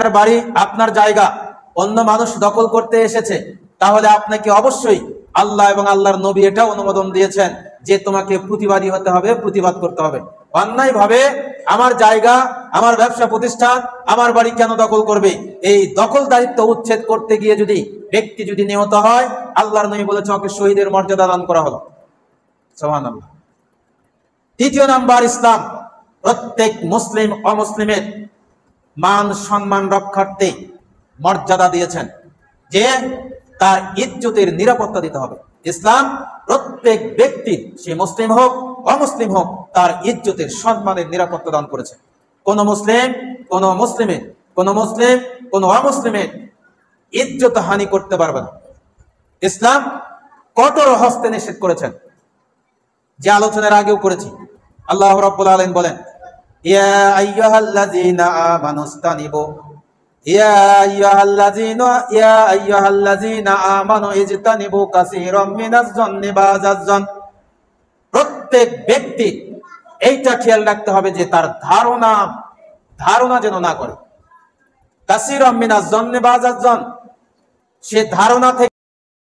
বাড়ি, আপনার জায়গা অন্য মানুষ দখল করতে এসেছে, তাহলে আপনাকে অবশ্যই আল্লাহ এবং আল্লাহর নবী এটাও অনুমোদন দিয়েছেন যে তোমাকে প্রতিবাদী হতে হবে, প্রতিবাদ করতে হবে। অন্যায় ভাবে আমার জায়গা, আমার ব্যবসা প্রতিষ্ঠান, আমার বাড়ি কেন দখল করবে? এই দখলদারিত্ব উচ্ছেদ করতে গিয়ে যদি ব্যক্তি যদি নিহত হয়, আল্লাহর নবী বলেছে ওকে শহীদের মর্যাদা দান করা হলো। সুবহানাল্লাহ। তৃতীয় নাম্বার, ইসলাম প্রত্যেক মুসলিম অমুসলিমের মান সম্মান রক্ষার্থে মর্যাদা দিয়েছেন যে তার ইজ্জতের নিরাপত্তা দিতে হবে। ইসলাম প্রত্যেক ব্যক্তির, সে মুসলিম হোক অমুসলিম হোক, তার ইজ্জতের সম্মানের নিরাপত্তা দান করেছে। কোন মুসলিম কোন অমুসলিমের ইজ্জত হানি করতে পারবে না। ইসলাম কঠোর হস্তে নিষেধ করেছেন, যে আলোচনার আগেও করেছি। আল্লাহ রাব্বুল আলামিন বলেন, ইয়া আইয়ুহাল্লাযীনা আমানুস্তানিবু ইজতানিবু কাসীরাম মিনাজ-যন্নি বাযাজ-যন। প্রত্যেক ব্যক্তি এইটা খেয়াল রাখতে হবে যে তার ধারণা যেন না করে। কাসীরাম মিনাজ-যন্নি বাযাজ-যন, সে ধারণা থেকে